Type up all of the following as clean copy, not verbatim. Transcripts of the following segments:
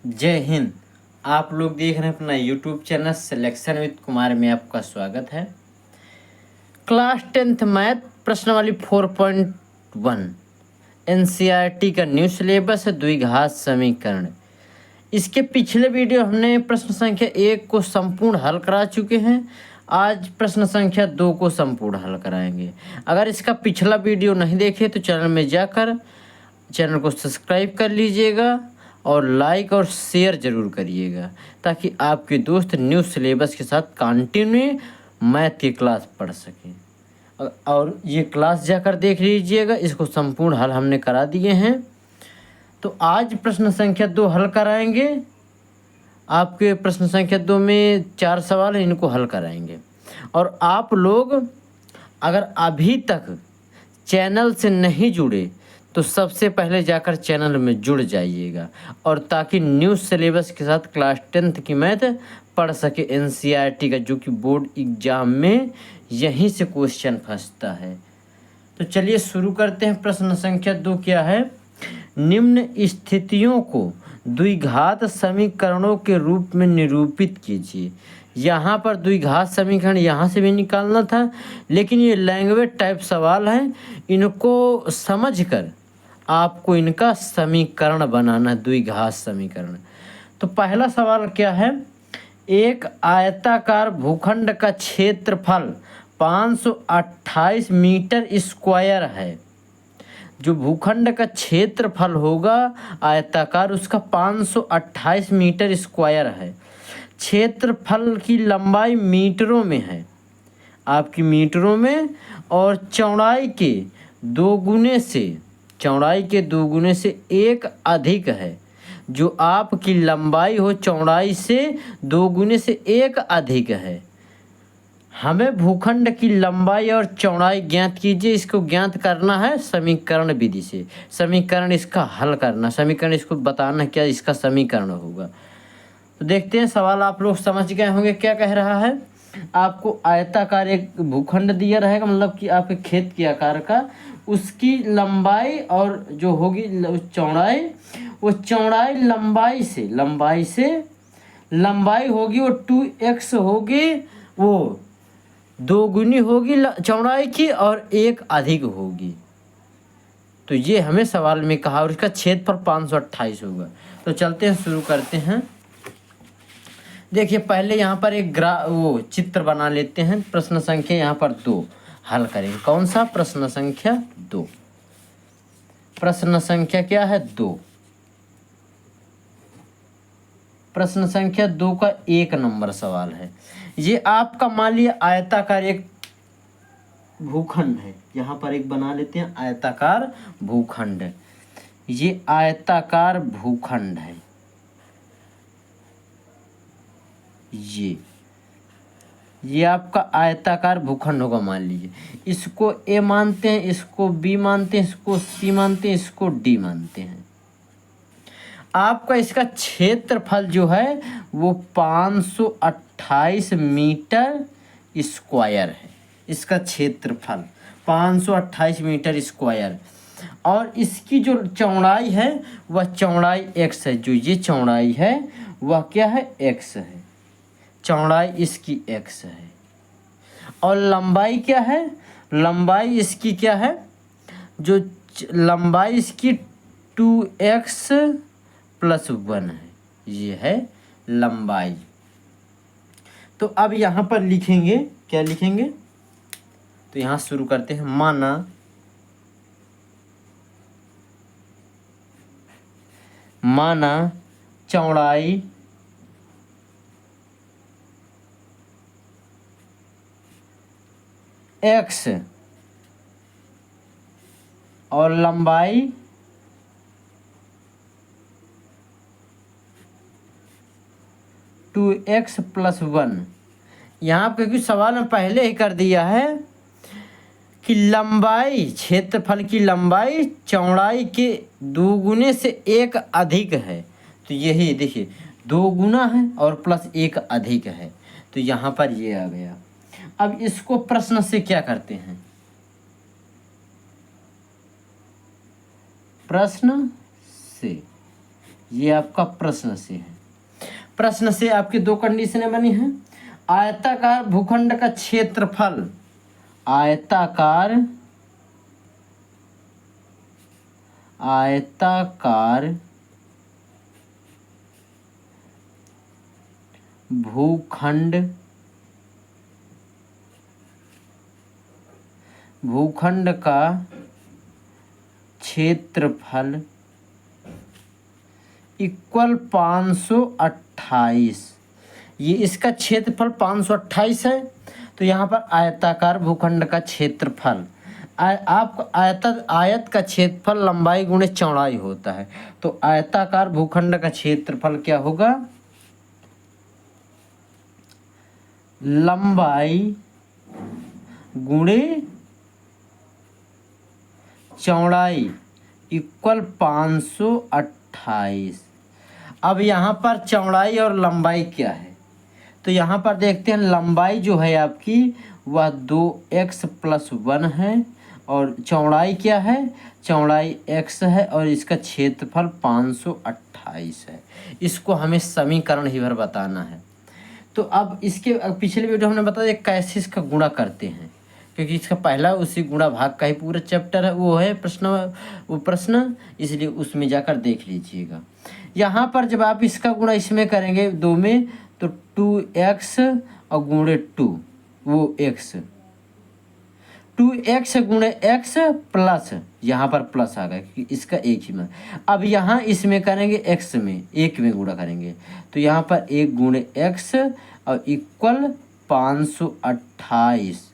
जय हिंद। आप लोग देख रहे हैं अपना YouTube channel selection with Kumar में आपका स्वागत है। क्लास 10th मैथ प्रश्न वाली 4.1 एनसीईआरटी का न्यू सिलेबस है द्विघात समीकरण। इसके पिछले वीडियो हमने प्रश्न संख्या 1 को संपूर्ण हल करा चुके हैं। आज प्रश्न संख्या 2 को संपूर्ण हल कराएंगे। अगर इसका पिछला वीडियो नहीं देखे तो चैनल में जाकर चैनल को सब्सक्राइब कर लीजिएगा और लाइक और शेयर ज़रूर करिएगा ताकि आपके दोस्त न्यू सिलेबस के साथ कंटिन्यू मैथ की क्लास पढ़ सकें। और ये क्लास जाकर देख लीजिएगा, इसको संपूर्ण हल हमने करा दिए हैं। तो आज प्रश्न संख्या 2 हल कराएंगे। आपके प्रश्न संख्या 2 में 4 सवाल हैं, इनको हल कराएंगे। और आप लोग अगर अभी तक चैनल से नहीं जुड़े तो सबसे पहले जाकर चैनल में जुड़ जाइएगा और ताकि न्यू सिलेबस के साथ क्लास 10th की मैथ पढ़ सके। एनसीईआरटी का जो कि बोर्ड एग्जाम में यहीं से क्वेश्चन फंसता है। तो चलिए शुरू करते हैं। प्रश्न संख्या 2 क्या है? निम्न स्थितियों को द्विघात समीकरणों के रूप में निरूपित कीजिए। यहाँ पर द्विघात समीकरण यहाँ से भी निकालना था, लेकिन ये लैंग्वेज टाइप सवाल है, इनको समझकर आपको इनका समीकरण बनाना है, द्विघात समीकरण। तो पहला सवाल क्या है? एक आयताकार भूखंड का क्षेत्रफल 528 मीटर स्क्वायर है। जो भूखंड का क्षेत्रफल होगा आयताकार, उसका 528 मीटर स्क्वायर है। क्षेत्रफल की लंबाई मीटरों में है, आपकी मीटरों में, और चौड़ाई के दो गुने से एक अधिक है। जो आपकी लंबाई हो चौड़ाई से 2 गुने से एक अधिक है। हमें भूखंड की लंबाई और चौड़ाई ज्ञात कीजिए। इसको ज्ञात करना है समीकरण विधि से। समीकरण इसका हल करना, समीकरण इसको बताना क्या इसका समीकरण होगा। तो देखते हैं सवाल आप लोग समझ गए होंगे क्या कह रहा है। आपको आयताकार एक भूखंड दिया रहेगा, मतलब कि आपके खेत के आकार का, उसकी लंबाई और जो होगी चौड़ाई, वो चौड़ाई लंबाई होगी वो 2x होगी, वो 2 गुनी होगी चौड़ाई की और एक अधिक होगी। तो ये हमें सवाल में कहा, और इसका क्षेत्रफल 528 होगा। तो चलते हैं, शुरू करते हैं। देखिए पहले यहाँ पर एक चित्र बना लेते हैं। प्रश्न संख्या यहाँ पर 2 हल करेंगे। कौन सा? प्रश्न संख्या 2। प्रश्न संख्या क्या है? 2। प्रश्न संख्या 2 का 1 नंबर सवाल है। ये आपका मान लिया आयताकार एक भूखंड है। यहाँ पर एक बना लेते हैं आयताकार भूखंड। ये आयताकार भूखंड है। ये आपका आयताकार भूखंड होगा मान लीजिए। इसको ए मानते हैं, इसको बी मानते हैं, इसको सी मानते हैं, इसको डी मानते हैं। आपका इसका क्षेत्रफल जो है वो 528 मीटर स्क्वायर है। इसका क्षेत्रफल 528 मीटर स्क्वायर, और इसकी जो चौड़ाई है वह चौड़ाई x है। जो ये चौड़ाई है वह क्या है? x है। चौड़ाई इसकी x है। और लंबाई क्या है? लंबाई इसकी क्या है? जो लंबाई इसकी 2x + 1 है। ये है लंबाई। तो अब यहाँ पर लिखेंगे, क्या लिखेंगे? तो यहाँ शुरू करते हैं। माना चौड़ाई x और लंबाई 2x + 1। यहाँ क्योंकि सवाल में पहले ही कर दिया है कि लंबाई, क्षेत्रफल की लंबाई चौड़ाई के 2 गुने से एक अधिक है। तो यही देखिए 2 गुना है और +1 अधिक है। तो यहाँ पर ये आ गया। अब इसको प्रश्न से क्या करते हैं? प्रश्न से ये आपका प्रश्न से है। प्रश्न से आपकी दो कंडीशनें बनी हैं। आयताकार भूखंड का क्षेत्रफल, आयताकार भूखंड का क्षेत्रफल इक्वल 528। ये इसका क्षेत्रफल 528 है। तो यहाँ पर आयताकार भूखंड का क्षेत्रफल, आप आयत का क्षेत्रफल लंबाई गुणे चौड़ाई होता है। तो आयताकार भूखंड का क्षेत्रफल क्या होगा? लंबाई गुणे चौड़ाई इक्वल 528। अब यहाँ पर चौड़ाई और लंबाई क्या है? तो यहाँ पर देखते हैं, लंबाई जो है आपकी वह 2x + 1 है और चौड़ाई क्या है? चौड़ाई x है और इसका क्षेत्रफल 528 है। इसको हमें समीकरण ही भर बताना है। तो अब इसके पिछले वीडियो हमने बताया कैसे इसका गुणा करते हैं, क्योंकि इसका पहला उसी गुणा भाग का ही पूरा चैप्टर है, वो है प्रश्न, इसलिए उसमें जाकर देख लीजिएगा। यहाँ पर जब आप इसका गुणा इसमें करेंगे 2 में, तो 2x और गुणे 2 वो x, 2x गुणे x प्लस, यहाँ पर प्लस आ गया क्योंकि इसका एक ही मतलब। अब यहाँ इसमें करेंगे x में, 1 में गुणा करेंगे, तो यहाँ पर 1 गुणे x और इक्वल 528।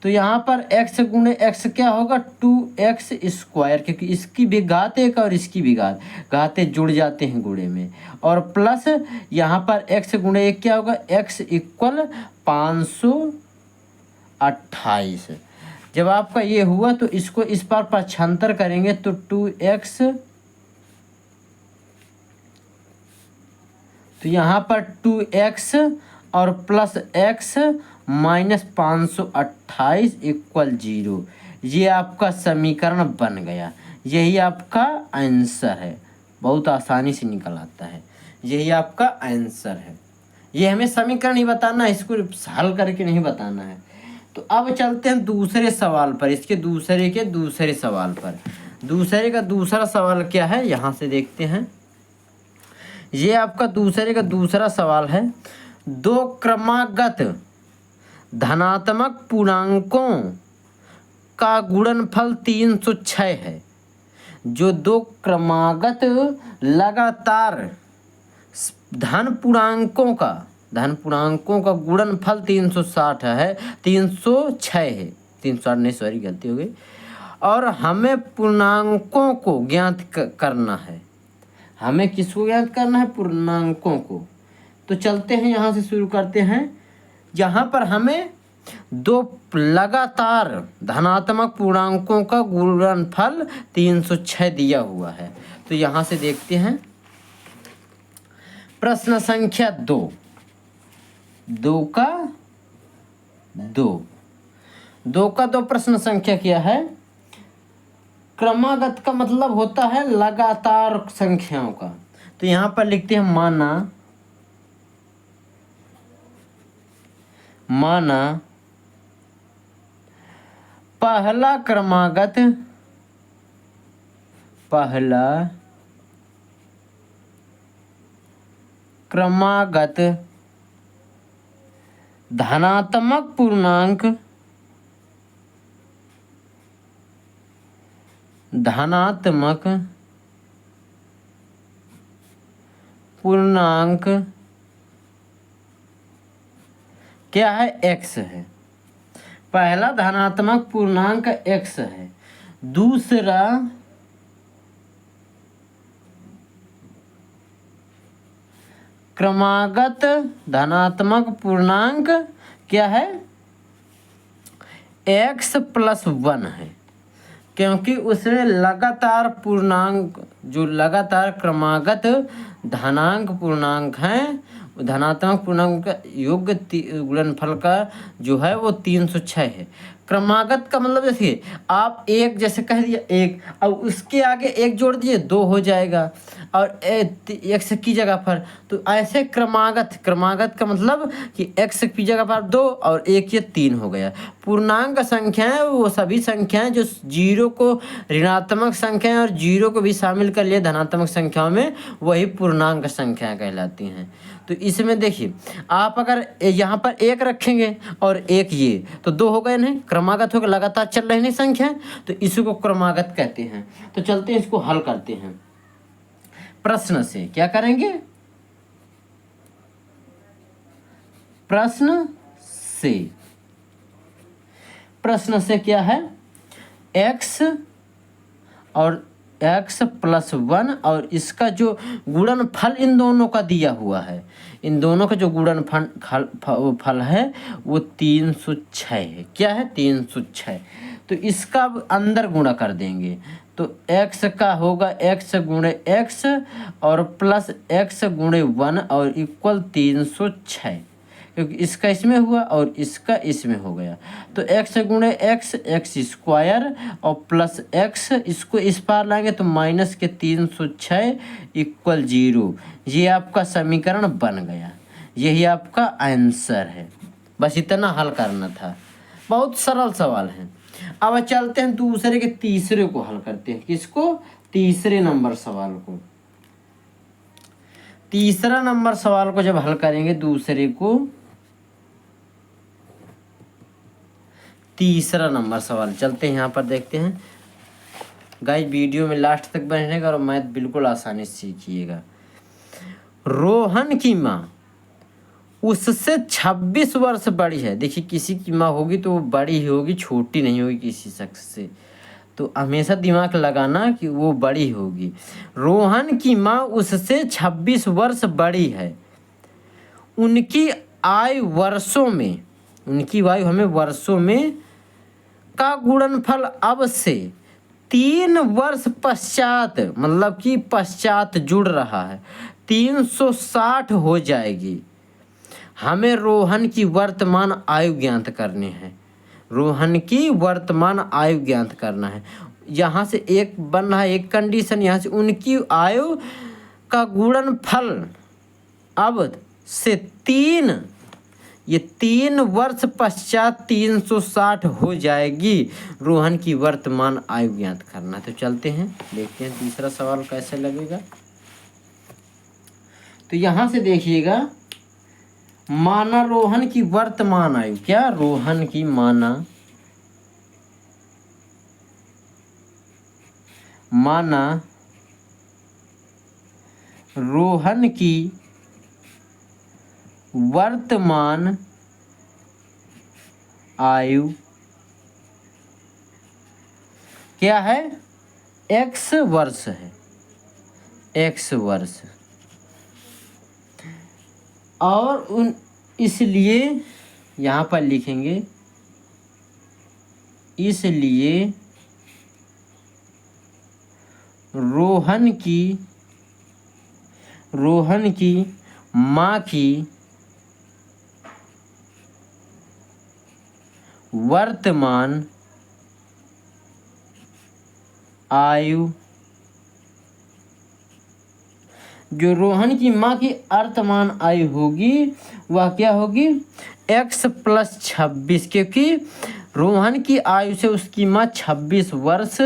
तो यहाँ पर x गुणे x क्या होगा? 2x², क्योंकि इसकी भी घात 1 और इसकी भी घातें जुड़ जाते हैं गुणे में, और प्लस यहाँ पर x गुणे 1 क्या होगा? x equal 528। जब आपका ये हुआ तो इसको इस पर पक्षांतर करेंगे तो 2x, तो यहाँ पर 2x और प्लस x माइनस 528 इक्वल 0। ये आपका समीकरण बन गया। यही आपका आंसर है। बहुत आसानी से निकल आता है। यही आपका आंसर है। ये हमें समीकरण ही बताना है, इसको हल करके नहीं बताना है। तो अब चलते हैं दूसरे सवाल पर, इसके दूसरे सवाल पर। दूसरे का दूसरा सवाल क्या है, यहाँ से देखते हैं। ये आपका दूसरे का दूसरा सवाल है। 2 क्रमागत धनात्मक पूर्णांकों का गुणनफल 306 है। जो 2 क्रमागत लगातार धन पूर्णांकों का गुणनफल 360 है, 306 है, 360 नहीं, सॉरी गलती हो गई। और हमें पूर्णांकों को ज्ञात करना है। हमें किसको ज्ञात करना है? पूर्णांकों को। तो चलते हैं, यहाँ से शुरू करते हैं। यहाँ पर हमें 2 लगातार धनात्मक पूर्णांकों का गुणनफल 306 दिया हुआ है। तो यहाँ से देखते हैं प्रश्न संख्या 2 प्रश्न संख्या क्या है? क्रमागत का मतलब होता है लगातार संख्याओं का। तो यहाँ पर लिखते हैं माना पहला क्रमागत धनात्मक पूर्णांक क्या है? x है। पहला धनात्मक पूर्णांक x है। दूसरा क्रमागत धनात्मक पूर्णांक क्या है? x + 1 है, क्योंकि उसमें लगातार पूर्णांक, जो लगातार क्रमागत धनांक पूर्णांक हैं, धनात्मक पूर्णांक का योग गुणनफल का जो है वो 306 है। क्रमागत का मतलब देखिए, आप एक जैसे कह दिया एक, अब उसके आगे एक जोड़ दीजिए 2 हो जाएगा, और x की जगह पर, तो ऐसे क्रमागत, क्रमागत का मतलब कि x की जगह पर 2 और एक ये 3 हो गया। पूर्णांक संख्याएं वो सभी संख्याएं जो जीरो को ऋणात्मक संख्याएं और जीरो को भी शामिल कर लिए धनात्मक संख्याओं में, वही पूर्णांक संख्याएं कहलाती हैं। तो इसमें देखिए, आप अगर यहाँ पर एक रखेंगे और एक ये, तो 2 हो गए नहीं, क्रमागत हो गए, लगातार चल रही नहीं संख्या, तो इसको क्रमागत कहते हैं। तो चलते हैं इसको हल करते हैं प्रश्न से। क्या करेंगे? प्रश्न से। प्रश्न से क्या है? x और x + 1 और इसका जो गुणनफल इन दोनों का दिया हुआ है, इन दोनों का जो गुणनफल है वो 306 है। क्या है? 306। तो इसका अंदर गुणा कर देंगे, तो x का होगा x गुणे x और प्लस x गुणे 1 और इक्वल 306, क्योंकि इसका इसमें हुआ और इसका इसमें हो गया। तो x गुणे x, एक्स स्क्वायर और प्लस x, इसको इस पार लाएंगे तो माइनस के 306 इक्वल 0। ये आपका समीकरण बन गया, यही आपका आंसर है। बस इतना हल करना था, बहुत सरल सवाल है। अब चलते हैं दूसरे के तीसरे को हल करते हैं। किसको? तीसरे नंबर सवाल को। तीसरा नंबर सवाल को जब हल करेंगे दूसरे को, तीसरा नंबर सवाल, चलते हैं यहाँ पर देखते हैं। गाइस वीडियो में लास्ट तक बने रहेगा और मैथ बिल्कुल आसानी से सीखिएगा। रोहन की माँ उससे 26 वर्ष बड़ी है। देखिए, किसी की माँ होगी तो वो बड़ी ही होगी, छोटी नहीं होगी किसी शख्स से, तो हमेशा दिमाग लगाना कि वो बड़ी होगी। रोहन की माँ उससे 26 वर्ष बड़ी है। उनकी आयु वर्षों में, उनकी आयु हमें वर्षों में का गुणनफल अब से 3 वर्ष पश्चात, मतलब कि पश्चात जुड़ रहा है, 360 हो जाएगी। हमें रोहन की वर्तमान आयु ज्ञात करनी है। रोहन की वर्तमान आयु ज्ञात करना है। यहाँ से एक बन रहा है एक कंडीशन, यहाँ से उनकी आयु का गुणनफल अब से 3 वर्ष पश्चात 360 हो जाएगी। रोहन की वर्तमान आयु ज्ञात करना। तो चलते हैं देखते हैं तीसरा सवाल कैसे लगेगा। तो यहाँ से देखिएगा, माना रोहन की वर्तमान आयु, क्या? रोहन की माना रोहन की वर्तमान आयु क्या है? x वर्ष है, x वर्ष। और इसलिए यहाँ पर लिखेंगे, इसलिए रोहन की माँ की वर्तमान आयु, जो रोहन की माँ की वर्तमान आयु होगी वह क्या होगी? x + 26, क्योंकि रोहन की आयु से उसकी माँ 26 वर्ष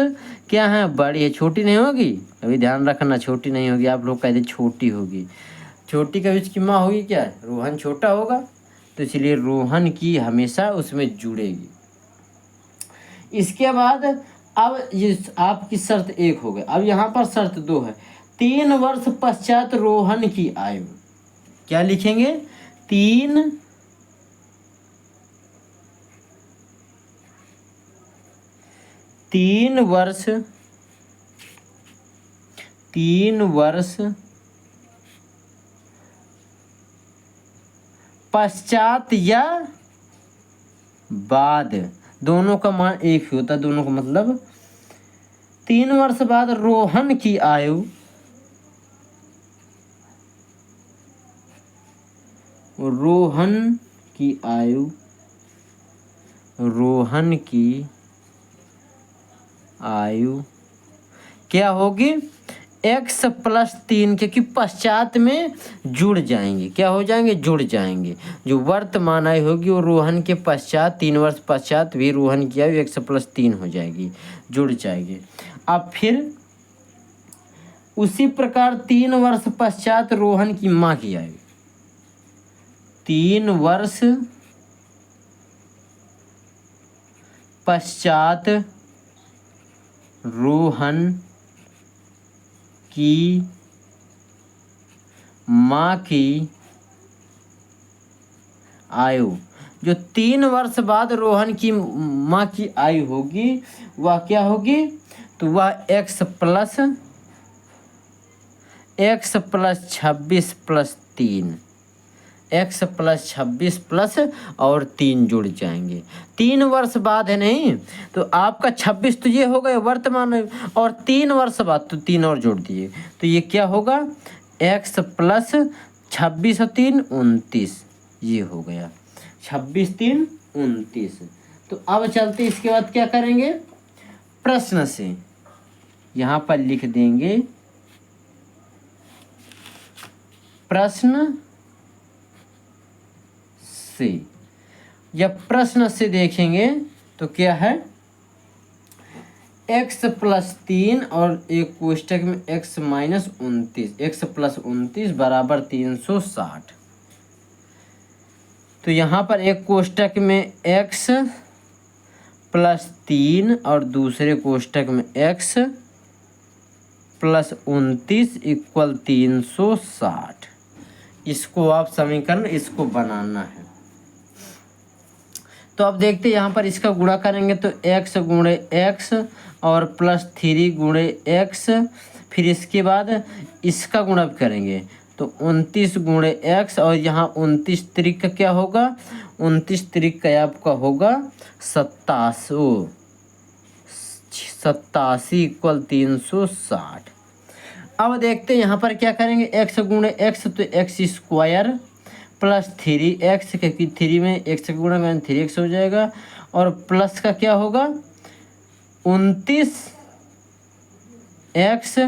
क्या है? बड़ी है, छोटी नहीं होगी। अभी ध्यान रखना, छोटी नहीं होगी। आप लोग कहते छोटी होगी, छोटी कभी उसकी माँ होगी क्या? रोहन छोटा होगा, तो इसलिए रोहन की हमेशा उसमें जुड़ेगी। इसके बाद अब ये आपकी शर्त 1 हो गई। अब यहाँ पर शर्त 2 है, 3 वर्ष पश्चात रोहन की आयु। क्या लिखेंगे? 3 वर्ष पश्चात या बाद, दोनों का मान एक ही होता है, दोनों का मतलब 3 वर्ष बाद रोहन की आयु, रोहन की आयु क्या होगी, x प्लस 3, क्योंकि पश्चात में जुड़ जाएंगे, क्या हो जाएंगे, जुड़ जाएंगे। जो वर्तमान आयु होगी वो रोहन के पश्चात 3 वर्ष पश्चात भी रोहन की आयु x प्लस 3 हो जाएगी, जुड़ जाएगी। अब फिर उसी प्रकार 3 वर्ष पश्चात रोहन की माँ की आयु, 3 वर्ष पश्चात रोहन की माँ की आयु, जो 3 वर्ष बाद रोहन की माँ की आयु होगी वह क्या होगी, तो वह x plus 26 plus 3, x plus 26 plus और 3 जुड़ जाएंगे। 3 वर्ष बाद है नहीं, तो आपका 26 तो ये हो गए वर्तमान, और 3 वर्ष बाद तो 3 और जोड़ दिए, तो ये क्या होगा, x प्लस 26 और 3 29, ये हो गया 26 3 29। तो अब चलते इसके बाद क्या करेंगे, प्रश्न से यहाँ पर लिख देंगे, प्रश्न से। जब प्रश्न से देखेंगे तो क्या है, x प्लस 3 और एक कोष्टक में x माइनस 29, x प्लस 29 बराबर 360। तो यहाँ पर एक कोष्टक में x प्लस 3 और दूसरे कोष्टक में x प्लस 29 इक्वल 360। इसको आप समीकरण इसको बनाना है। तो अब देखते हैं यहाँ पर इसका गुणा करेंगे तो x गुणे x और प्लस 3 गुणे x, फिर इसके बाद इसका गुणा करेंगे तो 29 गुणे x, और यहाँ 29 त्रिक का क्या होगा, 29 त्रिक का आपका होगा 87 इक्वल 360। अब देखते हैं यहाँ पर क्या करेंगे, x गुणे x तो x स्क्वायर प्लस 3x, क्योंकि 3 में x का गुणा करें 3x हो जाएगा, और प्लस का क्या होगा 29x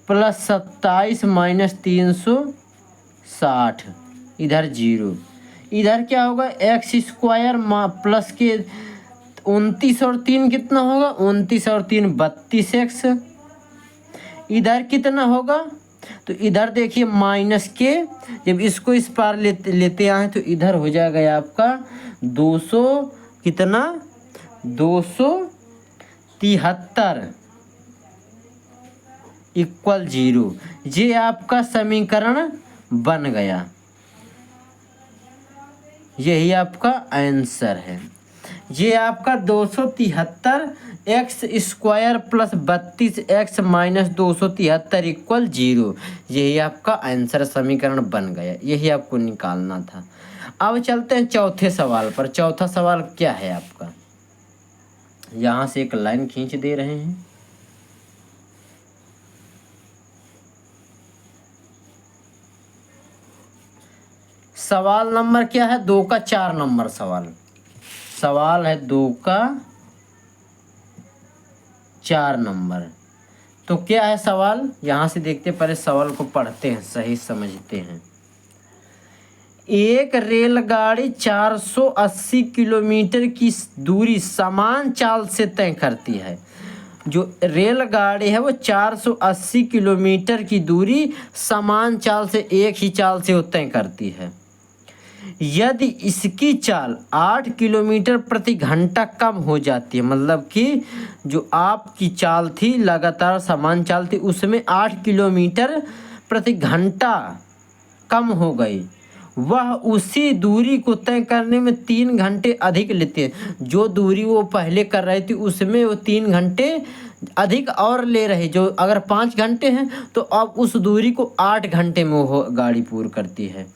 प्लस 27 माइनस 360, इधर 0, इधर क्या होगा x स्क्वायर प्लस के 29 और 3 कितना होगा, 29 और 3 32x, इधर कितना होगा, तो इधर देखिए माइनस के, जब इसको इस पार लेते आए तो इधर हो जाएगा आपका 200 कितना 273 इक्वल 0। ये आपका समीकरण बन गया, यही आपका आंसर है। ये आपका 273 x square plus 32x minus 273 equal 0, यही आपका आंसर समीकरण बन गया, यही आपको निकालना था। अब चलते हैं चौथे सवाल पर। चौथा सवाल क्या है आपका, यहाँ से एक लाइन खींच दे रहे हैं। सवाल नंबर क्या है, 2 का 4 नंबर सवाल है 2 का 4 नंबर। तो क्या है सवाल, यहाँ से देखते पहले सवाल को पढ़ते हैं, सही समझते हैं। एक रेलगाड़ी 480 किलोमीटर की दूरी समान चाल से तय करती है। जो रेलगाड़ी है वो 480 किलोमीटर की दूरी समान चाल से, एक ही चाल से वो तय करती है। यदि इसकी चाल 8 किलोमीटर प्रति घंटा कम हो जाती है, मतलब कि जो आपकी चाल थी लगातार समान चाल थी, उसमें 8 किलोमीटर प्रति घंटा कम हो गई, वह उसी दूरी को तय करने में 3 घंटे अधिक लेते हैं। जो दूरी वो पहले कर रही थी उसमें वो 3 घंटे अधिक और ले रहे, जो अगर 5 घंटे हैं तो अब उस दूरी को 8 घंटे में वो गाड़ी पूरी करती है।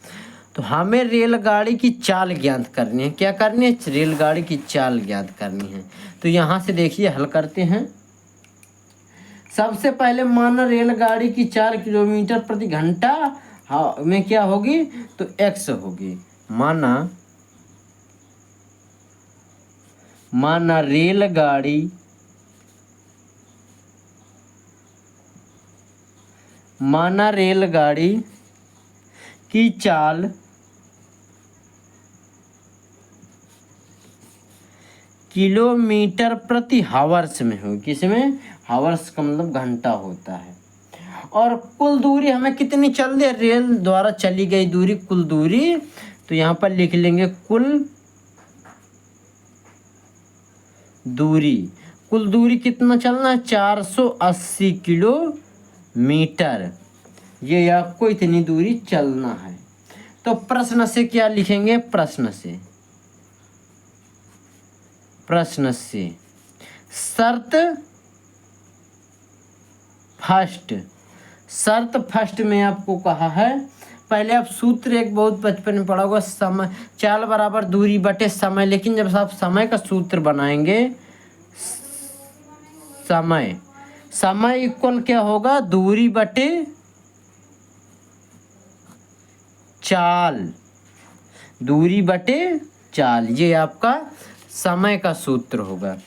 तो हमें रेलगाड़ी की चाल ज्ञात करनी है। क्या करनी है, रेलगाड़ी की चाल ज्ञात करनी है। तो यहाँ से देखिए हल करते हैं। सबसे पहले माना रेलगाड़ी की 4 किलोमीटर प्रति घंटा में क्या होगी, तो x होगी। माना माना रेलगाड़ी की चाल किलोमीटर प्रति हावर्स में हो। किसमें? हावर्स का मतलब घंटा होता है। और कुल दूरी हमें कितनी चल दी, रेल द्वारा चली गई दूरी, कुल दूरी, तो यहाँ पर लिख लेंगे कुल दूरी कितना चलना है, 480 किलोमीटर। ये आपको इतनी दूरी चलना है। तो प्रश्न से क्या लिखेंगे? प्रश्न से शर्त फर्स्ट में आपको कहा है, पहले आप सूत्र एक बहुत बचपन में पढ़ा होगा, समय चाल बराबर दूरी बटे समय। लेकिन जब आप समय का सूत्र बनाएंगे, समय इक्वल क्या होगा? दूरी बटे चाल, ये आपका समय का सूत्र होगा।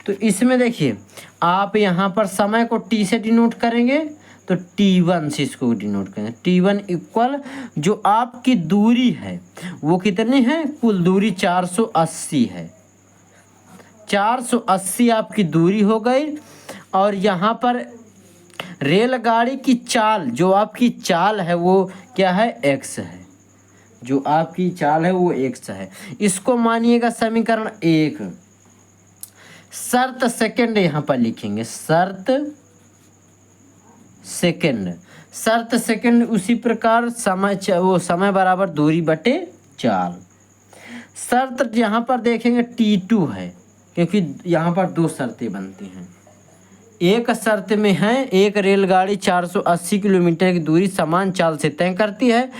तो इसमें देखिए, आप यहाँ पर समय को टी से डिनोट करेंगे, तो T1 से इसको डिनोट करेंगे। T1 इक्वल जो आपकी दूरी है वो कितनी है? कुल दूरी 480 है। 480 आपकी दूरी हो गई। और यहाँ पर रेलगाड़ी की चाल, जो आपकी चाल है वो क्या है? x है। जो आपकी चाल है वो x है। इसको मानिएगा समीकरण 1। शर्त सेकंड यहाँ पर लिखेंगे, शर्त सेकंड उसी प्रकार समय बराबर दूरी बटे चाल। शर्त यहाँ पर देखेंगे T2 है, क्योंकि यहाँ पर दो शर्तें बनती हैं। एक शर्त में है, एक रेलगाड़ी 480 किलोमीटर की दूरी समान चाल से तय करती है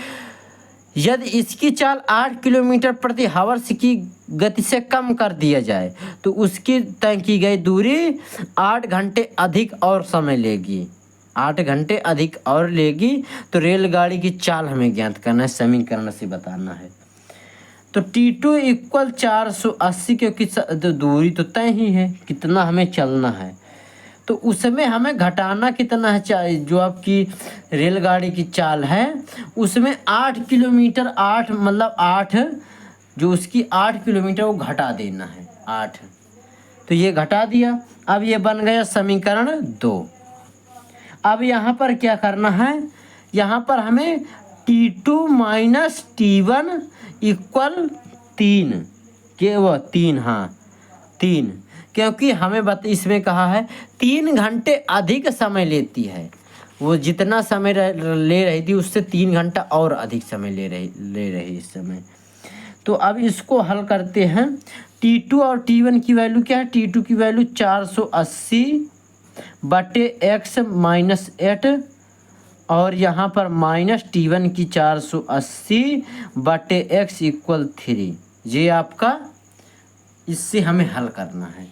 यदि इसकी चाल 8 किलोमीटर प्रति हावर्स की गति से कम कर दिया जाए तो उसकी तय की गई दूरी 8 घंटे अधिक और समय लेगी। 8 घंटे अधिक और लेगी। तो रेलगाड़ी की चाल हमें ज्ञात करना है, समीकरण से बताना है। तो T2 इक्वल 480, क्योंकि दूरी तो तय ही है, कितना हमें चलना है। तो उसमें हमें घटाना कितना है? जो आपकी रेलगाड़ी की चाल है उसमें 8 किलोमीटर, 8 मतलब 8, जो उसकी 8 किलोमीटर वो घटा देना है, 8। तो ये घटा दिया। अब ये बन गया समीकरण 2। अब यहाँ पर क्या करना है? यहाँ पर हमें T2 माइनस T1 इक्वल 3 के वो 3, हाँ 3, क्योंकि हमें इसमें कहा है 3 घंटे अधिक समय लेती है। वो जितना समय ले रही थी उससे 3 घंटा और अधिक समय ले रही इस समय। तो अब इसको हल करते हैं। T2 और T1 की वैल्यू क्या है? T2 की वैल्यू 480 बटे x माइनस 8, और यहाँ पर माइनस T1 की 480 बटे x इक्वल 3। ये आपका, इससे हमें हल करना है।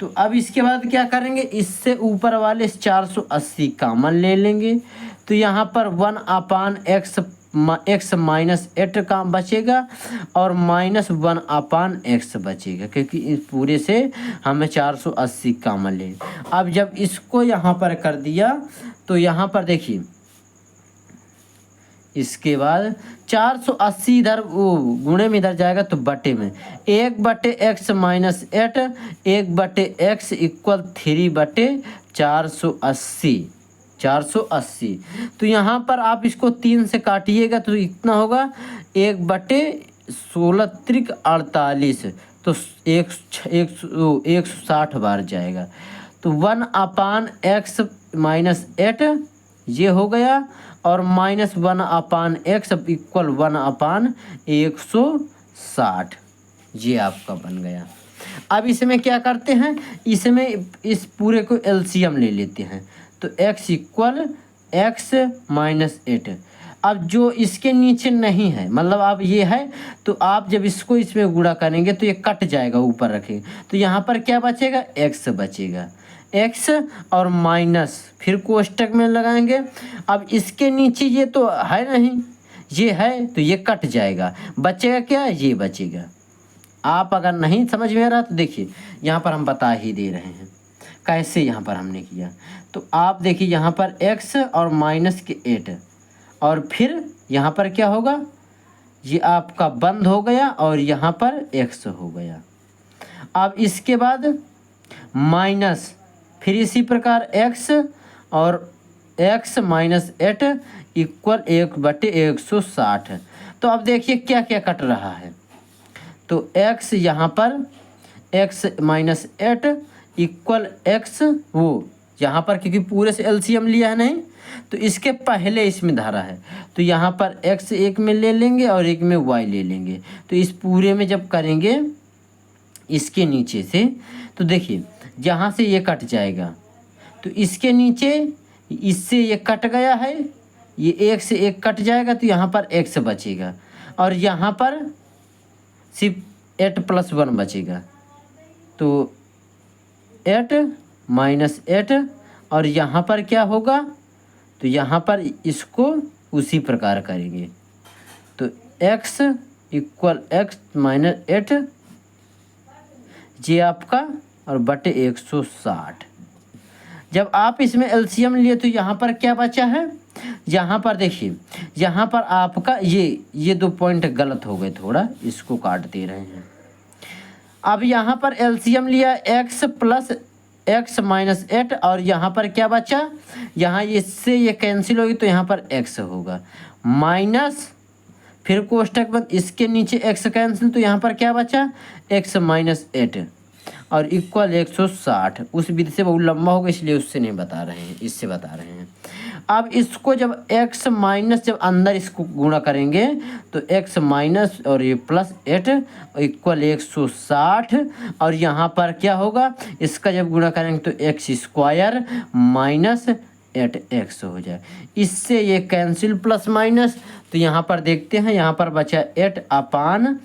तो अब इसके बाद क्या करेंगे? इससे ऊपर वाले 480 कॉमन ले लेंगे। तो यहाँ पर 1/x माइनस 8 का बचेगा और माइनस 1/x बचेगा, क्योंकि इस पूरे से हमें 480 कॉमन ले। अब जब इसको यहाँ पर कर दिया तो यहाँ पर देखिए, इसके बाद 480 इधर वो गुणे में इधर जाएगा तो बटे में 1/x माइनस 8, 1/x इक्वल 3/480। तो यहाँ पर आप इसको 3 से काटिएगा तो इतना होगा 1/16 त्रिक 48, तो 160 बार जाएगा। तो 1/x माइनस 8 ये हो गया, और माइनस 1/x इक्वल 1/160, ये आपका बन गया। अब इसमें क्या करते हैं? इसमें इस पूरे को एलसीएम ले लेते हैं। तो x इक्वल x माइनस 8। अब जो इसके नीचे नहीं है, मतलब अब ये है, तो आप जब इसको इसमें गुणा करेंगे तो ये कट जाएगा, ऊपर रखेंगे तो यहाँ पर क्या बचेगा? x बचेगा, x और माइनस, फिर कोष्टक में लगाएंगे। अब इसके नीचे ये तो है नहीं, ये है तो ये कट जाएगा, बचेगा क्या? ये बचेगा। आप अगर नहीं समझ में आ रहा तो देखिए यहाँ पर हम बता ही दे रहे हैं कैसे यहाँ पर हमने किया। तो आप देखिए यहाँ पर x और माइनस के 8 और फिर यहाँ पर क्या होगा, ये आपका बंद हो गया और यहाँ पर x हो गया। अब इसके बाद माइनस, फिर इसी प्रकार x और x माइनस 8 इक्वल 1/160। तो अब देखिए क्या क्या कट रहा है। तो x यहाँ पर x माइनस 8 इक्वल x, वो यहाँ पर क्योंकि पूरे से एलसीएम लिया है नहीं, तो इसके पहले इसमें धारा है, तो यहाँ पर x एक में ले लेंगे और एक में y ले लेंगे। तो इस पूरे में जब करेंगे इसके नीचे से, तो देखिए जहाँ से ये कट जाएगा तो इसके नीचे इससे ये कट गया है, ये एक से एक कट जाएगा तो यहाँ पर x बचेगा और यहाँ पर सिर्फ 8+1 बचेगा। तो 8 माइनस 8 और यहाँ पर क्या होगा, तो यहाँ पर इसको उसी प्रकार करेंगे। तो x इक्वल x माइनस 8 ये आपका और बटे 160। जब आप इसमें एलसीएम लिए तो यहाँ पर क्या बचा है, यहाँ पर देखिए यहाँ पर आपका ये 2 पॉइंट गलत हो गए, थोड़ा इसको काट दे रहे हैं। अब यहाँ पर एलसीएम लिया x प्लस x माइनस 8 और यहाँ पर क्या बचा, यहाँ इससे ये कैंसिल होगी तो यहाँ पर x होगा माइनस, फिर कोष्टक बंद, इसके नीचे x कैंसिल तो यहाँ पर क्या बचा x माइनस 8 और इक्वल 160। उस विधि से बहुत लंबा होगा इसलिए उससे नहीं बता रहे हैं, इससे बता रहे हैं। अब इसको जब x माइनस जब अंदर इसको गुणा करेंगे तो x माइनस और ये प्लस 8 इक्वल 160 और यहाँ पर क्या होगा, इसका जब गुणा करेंगे तो x स्क्वायर माइनस 8x हो जाए। इससे ये कैंसिल प्लस माइनस, तो यहाँ पर देखते हैं यहाँ पर बचा 8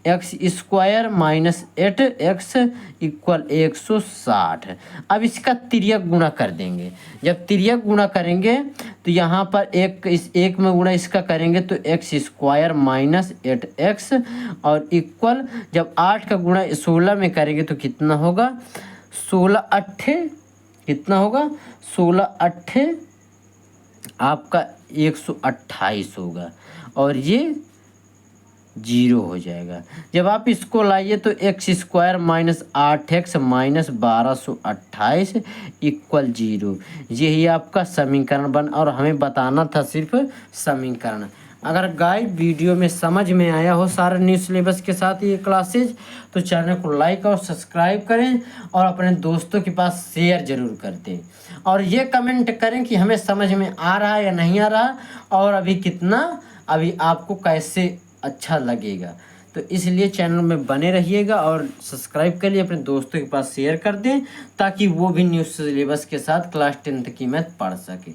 x square minus 8x equal 160। अब इसका तिर्यक गुणा कर देंगे। जब तिर्यक गुणा करेंगे तो यहाँ पर एक में गुणा इसका करेंगे तो x स्क्वायर माइनस 8x और इक्वल, जब 8 का गुणा 16 में करेंगे तो कितना होगा, 16 8 कितना होगा, 16 8 आपका 128 होगा और ये 0 हो जाएगा। जब आप इसको लाइए तो x square minus 8x minus 1228 equal 0। यही आपका समीकरण बन, और हमें बताना था सिर्फ समीकरण। अगर गाइड वीडियो में समझ में आया हो सारे न्यू सिलेबस के साथ ये क्लासेज, तो चैनल को लाइक और सब्सक्राइब करें और अपने दोस्तों के पास शेयर ज़रूर कर दें और ये कमेंट करें कि हमें समझ में आ रहा है या नहीं आ रहा और अभी आपको कैसे अच्छा लगेगा। तो इसलिए चैनल में बने रहिएगा और सब्सक्राइब कर लिए, अपने दोस्तों के पास शेयर कर दें ताकि वो भी न्यू सिलेबस के साथ क्लास 10th की मैथ पढ़ सके।